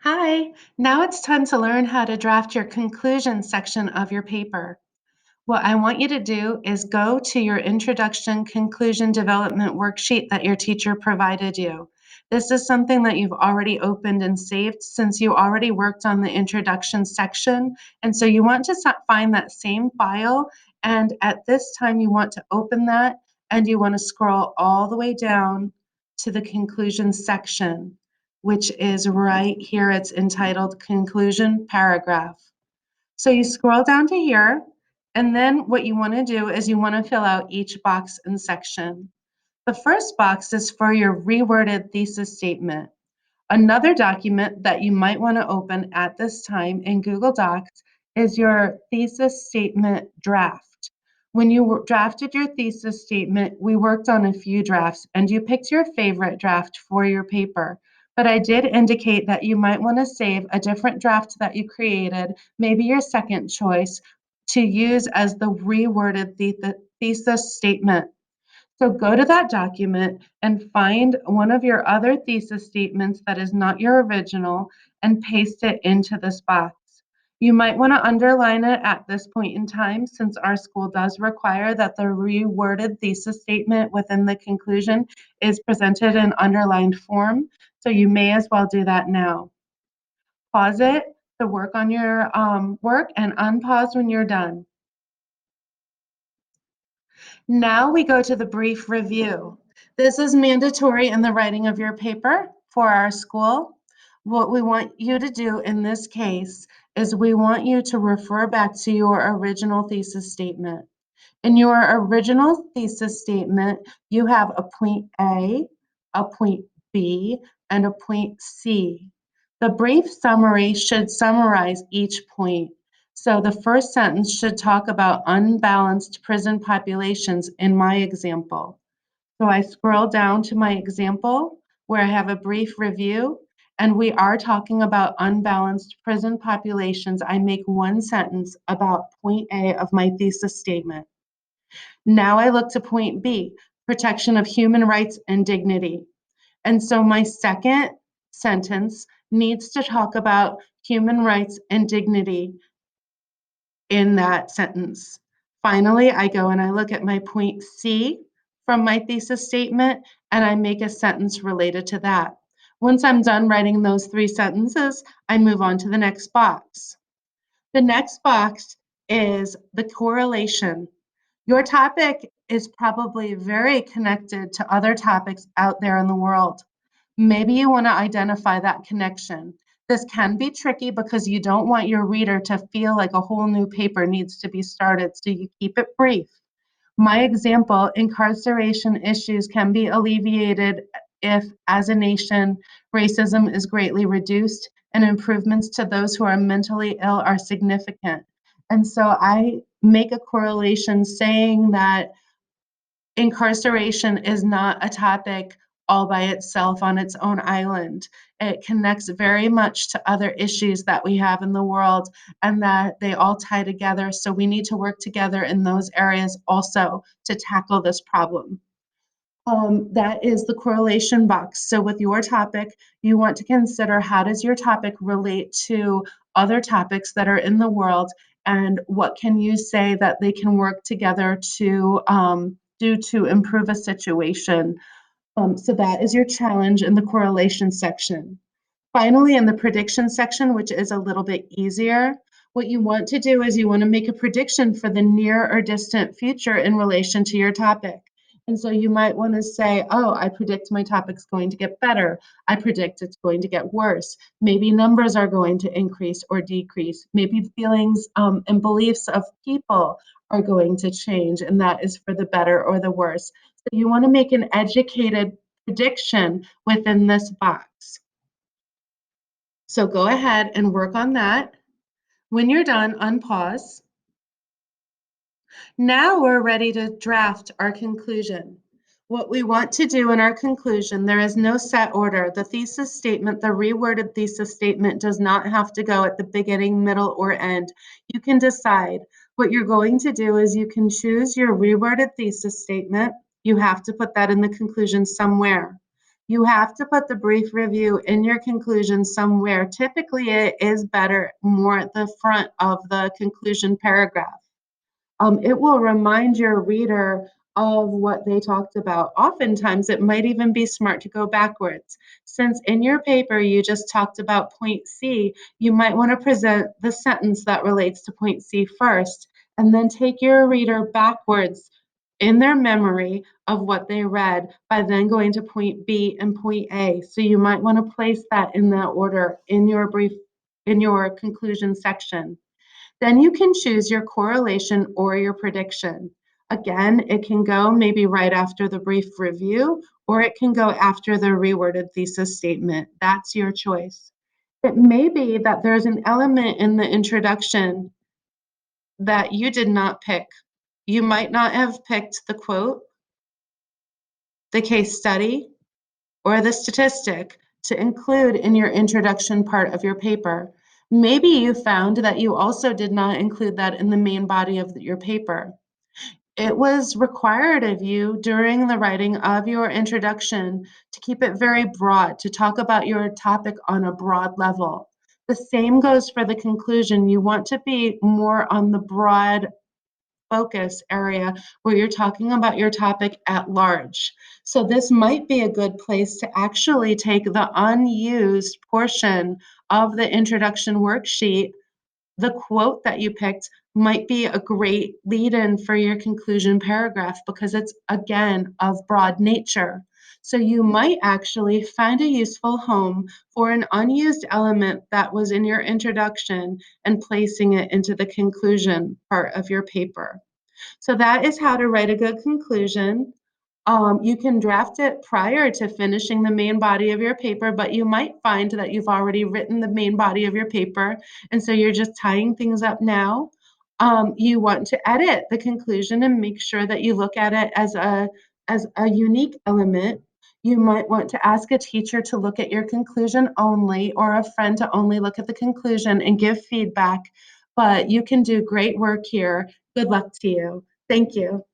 Hi, now it's time to learn how to draft your conclusion section of your paper. What I want you to do is go to your Introduction Conclusion Development worksheet that your teacher provided you. This is something that you've already opened and saved since you already worked on the introduction section. And so you want to find that same file. And at this time, you want to open that and you want to scroll all the way down to the conclusion section, which is right here. It's entitled Conclusion Paragraph. So you scroll down to here, and then what you want to do is you want to fill out each box and section. The first box is for your reworded thesis statement. Another document that you might want to open at this time in Google Docs is your thesis statement draft. When you drafted your thesis statement, we worked on a few drafts and you picked your favorite draft for your paper. But I did indicate that you might want to save a different draft that you created, maybe your second choice, to use as the reworded thesis statement. So go to that document and find one of your other thesis statements that is not your original and paste it into this box. You might want to underline it at this point in time since our school does require that the reworded thesis statement within the conclusion is presented in underlined form. So you may as well do that now. Pause it to work on your work and unpause when you're done. Now we go to the brief review. This is mandatory in the writing of your paper for our school. What we want you to do in this case is we want you to refer back to your original thesis statement. In your original thesis statement, you have a point A, a point B, and a point C. The brief summary should summarize each point. So the first sentence should talk about unbalanced prison populations in my example. So I scroll down to my example where I have a brief review, and we are talking about unbalanced prison populations. I make one sentence about point A of my thesis statement. Now I look to point B, protection of human rights and dignity. And so my second sentence needs to talk about human rights and dignity in that sentence. Finally, I go and I look at my point C from my thesis statement and I make a sentence related to that. Once I'm done writing those three sentences, I move on to the next box. The next box is the correlation. Your topic is probably very connected to other topics out there in the world. Maybe you want to identify that connection. This can be tricky because you don't want your reader to feel like a whole new paper needs to be started, so you keep it brief. My example, incarceration issues can be alleviated if, as a nation, racism is greatly reduced and improvements to those who are mentally ill are significant. And so I make a correlation saying that incarceration is not a topic all by itself on its own island. It connects very much to other issues that we have in the world and that they all tie together. So we need to work together in those areas also to tackle this problem. That is the correlation box. So with your topic, you want to consider how does your topic relate to other topics that are in the world, and what can you say that they can work together to do to improve a situation. So that is your challenge in the correlation section. Finally, in the prediction section, which is a little bit easier, what you want to do is you want to make a prediction for the near or distant future in relation to your topic. And so you might want to say, oh, I predict my topic's going to get better. I predict it's going to get worse. Maybe numbers are going to increase or decrease. Maybe feelings and beliefs of people are going to change, and that is for the better or the worse. So you want to make an educated prediction within this box. So go ahead and work on that. When you're done, unpause. Now we're ready to draft our conclusion. What we want to do in our conclusion, there is no set order. The thesis statement, the reworded thesis statement does not have to go at the beginning, middle, or end. You can decide. What you're going to do is you can choose your reworded thesis statement. You have to put that in the conclusion somewhere. You have to put the brief review in your conclusion somewhere. Typically, it is better more at the front of the conclusion paragraph. It will remind your reader of what they talked about. Oftentimes, it might even be smart to go backwards. Since in your paper you just talked about point C, you might want to present the sentence that relates to point C first, and then take your reader backwards in their memory of what they read by then going to point B and point A. So you might want to place that in that order in your brief, in your conclusion section. Then you can choose your correlation or your prediction. Again, it can go maybe right after the brief review, or it can go after the reworded thesis statement. That's your choice. It may be that there's an element in the introduction that you did not pick. You might not have picked the quote, the case study, or the statistic to include in your introduction part of your paper. Maybe you found that you also did not include that in the main body of your paper. It was required of you during the writing of your introduction to keep it very broad, to talk about your topic on a broad level. The same goes for the conclusion. You want to be more on the broad focus area where you're talking about your topic at large. So this might be a good place to actually take the unused portion of the introduction worksheet. The quote that you picked might be a great lead-in for your conclusion paragraph because it's, again, of broad nature. So you might actually find a useful home for an unused element that was in your introduction and placing it into the conclusion part of your paper. So that is how to write a good conclusion. You can draft it prior to finishing the main body of your paper, but you might find that you've already written the main body of your paper, and so you're just tying things up now. You want to edit the conclusion and make sure that you look at it as a unique element. You might want to ask a teacher to look at your conclusion only, or a friend to only look at the conclusion and give feedback, but you can do great work here. Good luck to you. Thank you.